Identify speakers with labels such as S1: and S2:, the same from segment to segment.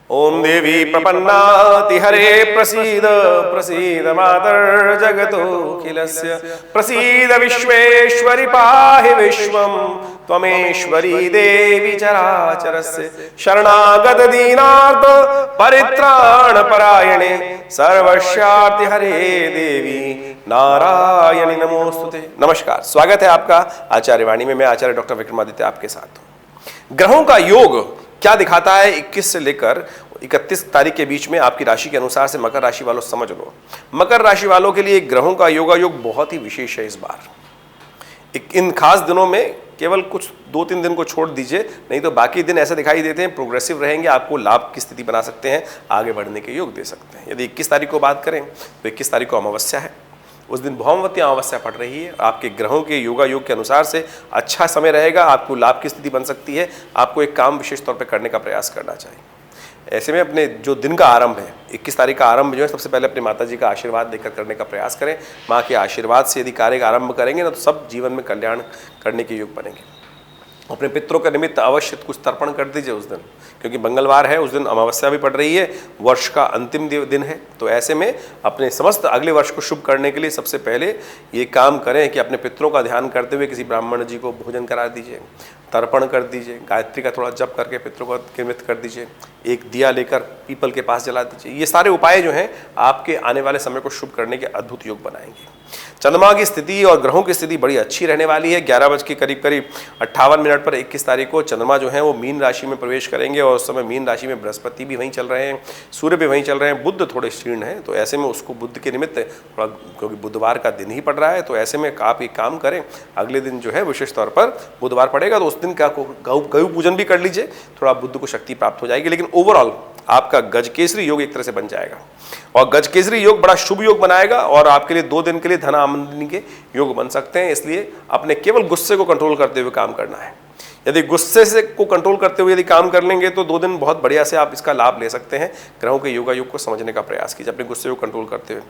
S1: ओम देवी प्रपन्नाति हरे प्रसीद प्रसीद मातर जगतोऽखिलस्य प्रसीद विश्वेश्वरि पाहि विश्वं त्वमेश्वरी देवी चराचरस्य शरणागत दीनार्थ परित्राण परायणे सर्वस्यार्ति हरे देवी नारायणी नमोस्तुते। नमस्कार, स्वागत है आपका आचार्य वाणी में। मैं आचार्य डॉक्टर विक्रमादित्य आपके साथ हूं। ग्रहों का योग क्या दिखाता है 21 से लेकर 31 तारीख के बीच में आपकी राशि के अनुसार से मकर राशि वालों समझ लो। मकर राशि वालों के लिए ग्रहों का योगायोग बहुत ही विशेष है इस बार। इन खास दिनों में केवल कुछ 2-3 दिन को छोड़ दीजिए, नहीं तो बाकी दिन ऐसे दिखाई देते हैं प्रोग्रेसिव रहेंगे, आपको लाभ की स्थिति बना सकते हैं, आगे बढ़ने के योग दे सकते हैं। यदि 21 तारीख को बात करें तो 21 तारीख को अमावस्या है, उस दिन भौमवती अमावस्या पड़ रही है। आपके ग्रहों के योगा योग के अनुसार से अच्छा समय रहेगा, आपको लाभ की स्थिति बन सकती है। आपको एक काम विशेष तौर पर करने का प्रयास करना चाहिए। ऐसे में अपने जो दिन का आरंभ है 21 तारीख का आरंभ जो है, सबसे पहले अपनी माता जी का आशीर्वाद लेकर करने का प्रयास करें। माँ के आशीर्वाद से यदि कार्य का आरंभ करेंगे ना, तो सब जीवन में कल्याण करने के योग बनेंगे। अपने पितरों के निमित्त अवश्य कुछ तर्पण कर दीजिए उस दिन, क्योंकि मंगलवार है, उस दिन अमावस्या भी पड़ रही है, वर्ष का अंतिम दिन है। तो ऐसे में अपने समस्त अगले वर्ष को शुभ करने के लिए सबसे पहले ये काम करें कि अपने पितरों का ध्यान करते हुए किसी ब्राह्मण जी को भोजन करा दीजिए, तर्पण कर दीजिए, गायत्री का थोड़ा जप करके पितरों को निमित्त कर दीजिए, एक दिया लेकर पीपल के पास जला दीजिए। ये सारे उपाय जो हैं आपके आने वाले समय को शुभ करने के अद्भुत योग बनाएंगे। चंद्रमा की स्थिति और ग्रहों की स्थिति बड़ी अच्छी रहने वाली है। 11 बज के करीब 58 मिनट पर 21 तारीख को चंद्रमा जो है वो मीन राशि में प्रवेश करेंगे, और उस समय मीन राशि में बृहस्पति भी वहीं चल रहे हैं, सूर्य भी वहीं चल रहे हैं, बुध थोड़े क्षीण हैं। तो ऐसे में उसको बुध के निमित्त थोड़ा, क्योंकि बुधवार का दिन ही पड़ रहा है, तो ऐसे में आप एक काम करें, अगले दिन जो है विशेष तौर पर बुधवार पड़ेगा, तो उस दिन क्या गौ पूजन भी कर लीजिए, थोड़ा बुध को शक्ति प्राप्त हो जाएगी। लेकिन ओवरऑल आपका गजकेसरी योग एक तरह से बन जाएगा, और गजकेसरी योग बड़ा शुभ योग बनाएगा, और आपके लिए 2 दिन के लिए धन आमदनी के योग बन सकते हैं। इसलिए अपने केवल गुस्से को कंट्रोल करते हुए काम करना है। यदि गुस्से से को कंट्रोल करते हुए यदि काम कर लेंगे तो 2 दिन बहुत बढ़िया से आप इसका लाभ ले सकते हैं। ग्रहों के योगा योग को समझने का प्रयास कीजिए अपने गुस्से को कंट्रोल करते हुए।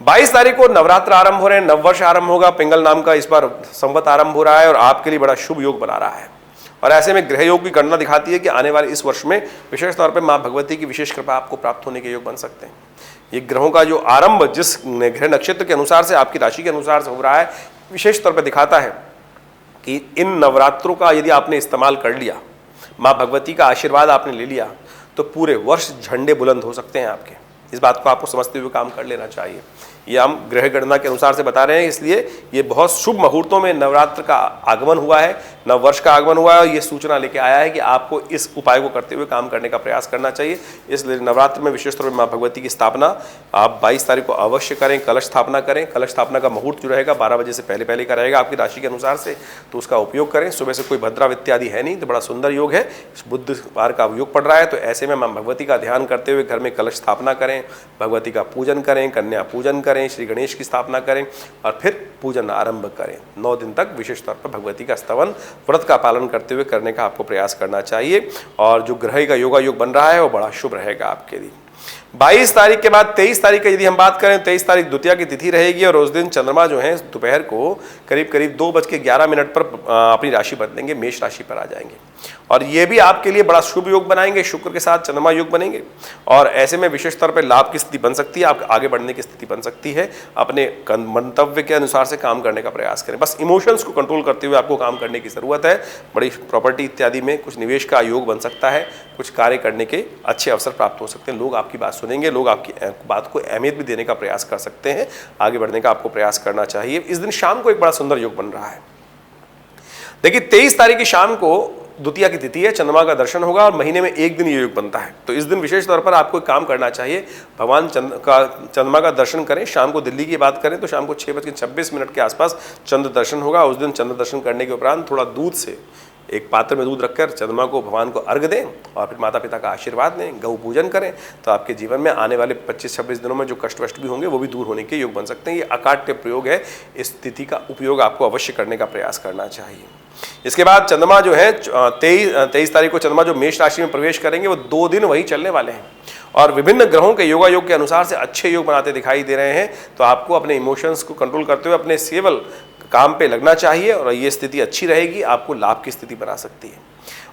S1: 22 तारीख को नवरात्र आरंभ हो रहे हैं, नववर्ष आरंभ होगा, पिंगल नाम का इस बार संवत आरंभ हो रहा है, और आपके लिए बड़ा शुभ योग बना रहा है। और ऐसे में ग्रह योग की गणना दिखाती है कि आने वाले इस वर्ष में विशेष तौर पर माँ भगवती की विशेष कृपा आपको प्राप्त होने के योग बन सकते हैं। ये ग्रहों का जो आरंभ जिस ग्रह नक्षत्र के अनुसार से, आपकी राशि के अनुसार से हो रहा है, विशेष तौर पर दिखाता है कि इन नवरात्रों का यदि आपने इस्तेमाल कर लिया, माँ भगवती का आशीर्वाद आपने ले लिया, तो पूरे वर्ष झंडे बुलंद हो सकते हैं आपके। इस बात को आपको समझते हुए काम कर लेना चाहिए। ये हम ग्रह गणना के अनुसार से बता रहे हैं, इसलिए ये बहुत शुभ मुहूर्तों में नवरात्र का आगमन हुआ है, नववर्ष का आगमन हुआ है, और ये सूचना लेके आया है कि आपको इस उपाय को करते हुए काम करने का प्रयास करना चाहिए। इसलिए नवरात्र में विशेष तौर पर माँ भगवती की स्थापना आप 22 तारीख को अवश्य करें, कलश स्थापना करें। कलश स्थापना का मुहूर्त जो रहेगा 12 बजे से पहले का रहेगा आपकी राशि के अनुसार से, तो उसका उपयोग करें। सुबह से कोई भद्रा इत्यादि है नहीं, तो बड़ा सुंदर योग है, बुधवार का योग पड़ रहा है, तो ऐसे में माँ भगवती का ध्यान करते हुए घर में कलश स्थापना करें, भगवती का पूजन करें, कन्या पूजन करें, श्री गणेश की स्थापना करें, और फिर पूजन आरंभ करें। 9 दिन तक विशेष तौर पर भगवती का स्तवन व्रत का पालन करते हुए करने का आपको प्रयास करना चाहिए। और जो ग्रह का योगा योग बन रहा है वो बड़ा शुभ रहेगा आपके लिए। 22 तारीख के बाद 23 तारीख की यदि हम बात करें, 23 तारीख द्वितीया की तिथि रहेगी, और उस दिन चंद्रमा जो है दोपहर को करीब 2:11 पर अपनी राशि बदलेंगे, मेष राशि पर आ जाएंगे, और ये भी आपके लिए बड़ा शुभ योग बनाएंगे। शुक्र के साथ चंद्रमा योग बनेंगे, और ऐसे में विशेष तौर पर लाभ की स्थिति बन सकती है, आप आगे बढ़ने की स्थिति बन सकती है। अपने मंतव्य के अनुसार से काम करने का प्रयास करें, बस इमोशंस को कंट्रोल करते हुए आपको काम करने की जरूरत है। बड़ी प्रॉपर्टी इत्यादि में कुछ निवेश का योग बन सकता है, कुछ कार्य करने के अच्छे अवसर प्राप्त हो सकते हैं, लोग आपकी बात सुनेंगे, लोग आपकी बात को अहमियत भी देने का प्रयास कर सकते हैं। आगे बढ़ने का आपको प्रयास करना चाहिए। इस दिन शाम को एक बड़ा सुंदर योग बन रहा है। देखिए 23 तारीख की शाम को द्वितीया की तिथि है, चंद्रमा का दर्शन होगा, और महीने में एक दिन ये योग बनता है। तो इस दिन विशेष तौर पर आपको काम करना चाहिए, भगवान चंद्रमा का दर्शन करें। शाम को दिल्ली की बात करें तो शाम को 6:26 के आसपास चंद्र दर्शन होगा। उस दिन चंद्र दर्शन करने के उपरांत थोड़ा दूध से, एक पात्र में दूध रखकर चंद्रमा को, भगवान को अर्घ दें, और फिर माता पिता का आशीर्वाद लें, गौ पूजन करें, तो आपके जीवन में आने वाले 25-26 दिनों में जो कष्ट वष्ट भी होंगे वो भी दूर होने के योग बन सकते हैं। ये अकाट्य प्रयोग है, इस तिथि का उपयोग आपको अवश्य करने का प्रयास करना चाहिए। इसके बाद चंद्रमा जो है 23 तारीख को चंद्रमा जो मेष राशि में प्रवेश करेंगे, वो 2 दिन वही चलने वाले हैं, और विभिन्न ग्रहों के योगा योग के अनुसार से अच्छे योग बनाते दिखाई दे रहे हैं। तो आपको अपने इमोशंस को कंट्रोल करते हुए अपने केवल काम पे लगना चाहिए, और ये स्थिति अच्छी रहेगी, आपको लाभ की स्थिति बना सकती है।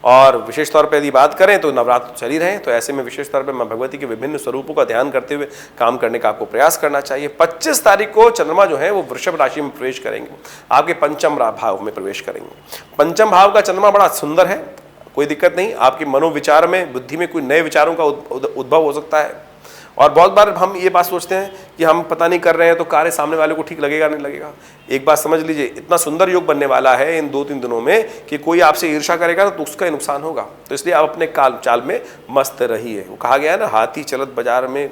S1: और विशेष तौर पर यदि बात करें तो नवरात्र चल ही रहे हैं, तो ऐसे में विशेष तौर पर माँ भगवती के विभिन्न स्वरूपों का ध्यान करते हुए काम करने का आपको प्रयास करना चाहिए। 25 तारीख को चंद्रमा जो है वो वृषभ राशि में प्रवेश करेंगे, आपके पंचम भाव में प्रवेश करेंगे। पंचम भाव का चंद्रमा बड़ा सुंदर है, कोई दिक्कत नहीं, आपके मनोविचार में, बुद्धि में कोई नए विचारों का उद्भव हो सकता है। और बहुत बार हम ये बात सोचते हैं कि हम पता नहीं कर रहे हैं तो कार्य सामने वाले को ठीक लगेगा नहीं लगेगा। एक बात समझ लीजिए, इतना सुंदर योग बनने वाला है इन 2-3 दिनों में कि कोई आपसे ईर्ष्या करेगा तो उसका ही नुकसान होगा। तो इसलिए आप अपने चाल में मस्त रहिए। वो कहा गया है ना, हाथी चलत बाजार में,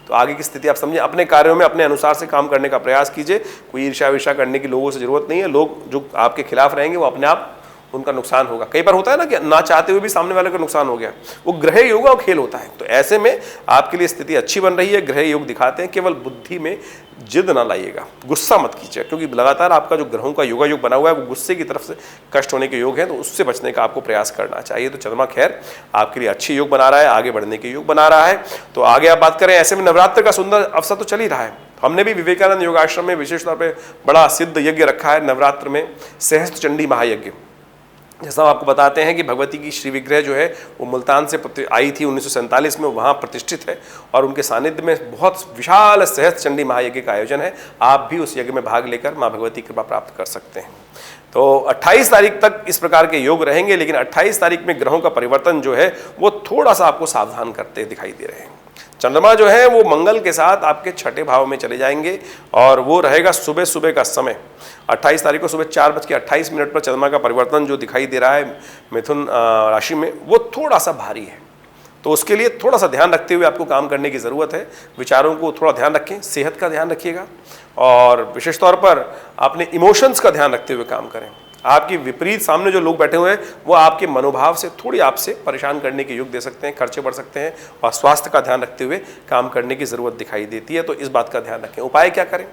S1: तो आगे की स्थिति आप समझिए। अपने कार्यों में अपने अनुसार से काम करने का प्रयास कीजिए, कोई ईर्ष्या विर्ष्या करने की लोगों से जरूरत नहीं है। लोग जो आपके खिलाफ रहेंगे वो अपने आप उनका नुकसान होगा। कई बार होता है ना कि ना चाहते हुए भी सामने वाले का नुकसान हो गया, वो ग्रह योग और खेल होता है। तो ऐसे में आपके लिए स्थिति अच्छी बन रही है, ग्रह योग दिखाते हैं। केवल बुद्धि में जिद ना लाइएगा, गुस्सा मत कीजिए, क्योंकि लगातार आपका जो ग्रहों का योगा योग बना हुआ है वो गुस्से की तरफ से कष्ट होने के योग है, तो उससे बचने का आपको प्रयास करना चाहिए। तो चंद्रमा खैर आपके लिए अच्छे योग बना रहा है, आगे बढ़ने के योग बना रहा है। तो आगे आप बात करें, ऐसे में नवरात्र का सुंदर अवसर तो चल ही रहा है। हमने भी विवेकानंद योगाश्रम में विशेष तौर पर बड़ा सिद्ध यज्ञ रखा है नवरात्र में, सहस्त्र चंडी महायज्ञ। जैसा हम आपको बताते हैं कि भगवती की श्री विग्रह जो है वो मुल्तान से आई थी 1947 में, वहाँ प्रतिष्ठित है और उनके सानिध्य में बहुत विशाल सहस्त्र चंडी महायज्ञ का आयोजन है। आप भी उस यज्ञ में भाग लेकर माँ भगवती की कृपा प्राप्त कर सकते हैं। तो 28 तारीख तक इस प्रकार के योग रहेंगे, लेकिन 28 तारीख में ग्रहों का परिवर्तन जो है वो थोड़ा सा आपको सावधान करते दिखाई दे रहे हैं। चंद्रमा जो है वो मंगल के साथ आपके छठे भाव में चले जाएंगे और वो रहेगा सुबह सुबह का समय। 28 तारीख को सुबह 4:28 पर चंद्रमा का परिवर्तन जो दिखाई दे रहा है मिथुन राशि में, वो थोड़ा सा भारी है। तो उसके लिए थोड़ा सा ध्यान रखते हुए आपको काम करने की ज़रूरत है। विचारों को थोड़ा ध्यान रखें, सेहत का ध्यान रखिएगा और विशेष तौर पर अपने इमोशंस का ध्यान रखते हुए काम करें। आपकी विपरीत सामने जो लोग बैठे हुए हैं वो आपके मनोभाव से थोड़ी आपसे परेशान करने के योग दे सकते हैं, खर्चे बढ़ सकते हैं और स्वास्थ्य का ध्यान रखते हुए काम करने की ज़रूरत दिखाई देती है। तो इस बात का ध्यान रखें। उपाय क्या करें?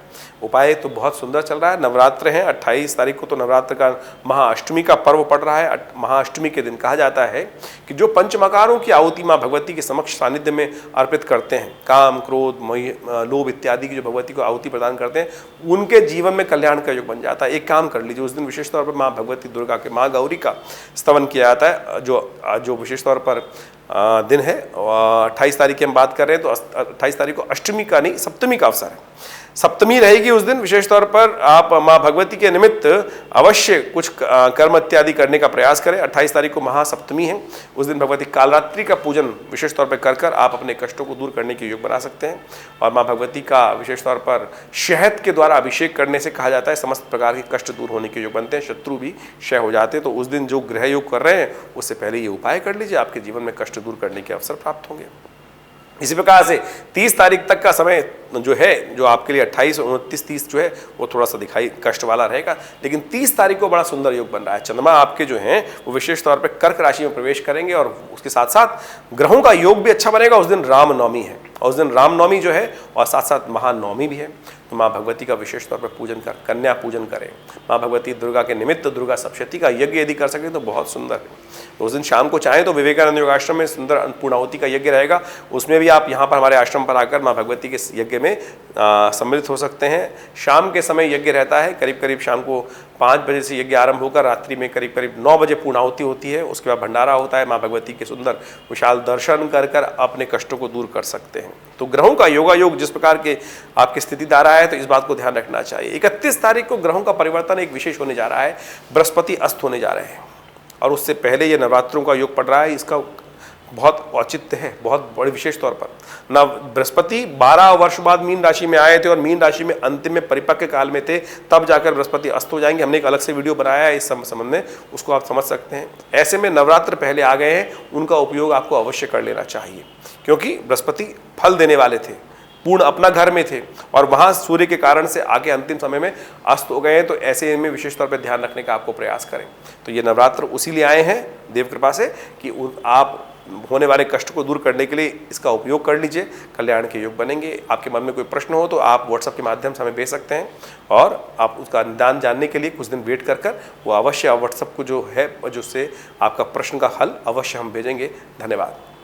S1: उपाय तो बहुत सुंदर चल रहा है। नवरात्र हैं, 28 तारीख को तो नवरात्र का महाअष्टमी का पर्व पड़ रहा है। महाअष्टमी के दिन कहा जाता है कि जो पंचमकारों की आहुति माँ भगवती के समक्ष सानिध्य में अर्पित करते हैं, काम, क्रोध, लोभ इत्यादि की जो भगवती को आहुति प्रदान करते हैं, उनके जीवन में कल्याण का योग बन जाता है। एक काम कर लीजिए, उस दिन विशेष तौर पर माँ भगवती दुर्गा के, माँ गौरी का स्तवन किया जाता है। जो विशेष तौर पर दिन है 28 तारीख की हम बात कर रहे हैं, तो 28 तारीख को अष्टमी का नहीं, सप्तमी का अवसर है। सप्तमी रहेगी उस दिन। विशेष तौर पर आप माँ भगवती के निमित्त अवश्य कुछ कर्म इत्यादि करने का प्रयास करें। 28 तारीख को महासप्तमी है, उस दिन भगवती कालरात्रि का पूजन विशेष तौर पर कर आप अपने कष्टों को दूर करने के योग बना सकते हैं। और माँ भगवती का विशेष तौर पर शहद के द्वारा अभिषेक करने से कहा जाता है समस्त प्रकार के कष्ट दूर होने के योग बनते हैं, शत्रु भी क्षय हो जाते हैं। तो उस दिन जो ग्रह योग कर रहे हैं उससे पहले ये उपाय कर लीजिए, आपके जीवन में कष्ट दूर करने के अवसर प्राप्त होंगे। इसी प्रकार से 30 तारीख तक का समय जो है, जो आपके लिए 28, 29, 30 जो है वो थोड़ा सा दिखाई कष्ट वाला रहेगा, लेकिन 30 तारीख को बड़ा सुंदर योग बन रहा है। चंद्रमा आपके जो हैं वो विशेष तौर पर कर्क राशि में प्रवेश करेंगे और उसके साथ साथ ग्रहों का योग भी अच्छा बनेगा। उस दिन रामनवमी है और उस दिन रामनवमी जो है और साथ साथ महानवमी भी है। तो माँ भगवती का विशेष तौर पर पूजन कर, कन्या पूजन करें। माँ भगवती दुर्गा के निमित्त दुर्गा सप्तशती का यज्ञ यदि कर सकें तो बहुत सुंदर है। तो उस दिन शाम को चाहें तो विवेकानंद योग आश्रम में सुंदर पूर्णाहुति का यज्ञ रहेगा, उसमें भी आप यहाँ पर हमारे आश्रम पर आकर माँ भगवती के यज्ञ में सम्मिलित हो सकते हैं। शाम के समय यज्ञ रहता है, करीब करीब शाम को 5 बजे से यज्ञ आरंभ होकर रात्रि में करीब करीब 9 बजे पूर्णाहुति होती है। उसके बाद भंडारा होता है। माँ भगवती के सुंदर विशाल दर्शन कर अपने कष्टों को दूर कर सकते हैं। तो ग्रहों का योगा योग जिस प्रकार के आपकी स्थिति आ रहा है, तो इस बात को ध्यान रखना चाहिए। 31 तारीख को ग्रहों का परिवर्तन एक विशेष होने जा रहा है, बृहस्पति अस्त होने जा रहे हैं और उससे पहले ये नवरात्रों का योग पड़ रहा है। इसका बहुत औचित्य है, बहुत बड़े विशेष तौर पर। नव बृहस्पति 12 वर्ष बाद मीन राशि में आए थे और मीन राशि में अंतिम में परिपक्व काल में थे, तब जाकर बृहस्पति अस्त हो जाएंगे। हमने एक अलग से वीडियो बनाया है इस संबंध में, उसको आप समझ सकते हैं। ऐसे में नवरात्र पहले आ गए हैं, उनका उपयोग आपको अवश्य कर लेना चाहिए, क्योंकि बृहस्पति फल देने वाले थे, पूर्ण अपना घर में थे और वहाँ सूर्य के कारण से आगे अंतिम समय में अस्त हो गए हैं। तो ऐसे में विशेष तौर पर ध्यान रखने का आपको प्रयास करें। तो ये नवरात्र उसी लिए आए हैं देव कृपा से कि आप होने वाले कष्ट को दूर करने के लिए इसका उपयोग कर लीजिए, कल्याण के योग बनेंगे। आपके मन में कोई प्रश्न हो तो आप व्हाट्सएप के माध्यम से हमें भेज सकते हैं और आप उसका निदान जानने के लिए कुछ दिन वेट कर वो अवश्य व्हाट्सएप को जो है, जिससे आपका प्रश्न का हल अवश्य हम भेजेंगे। धन्यवाद।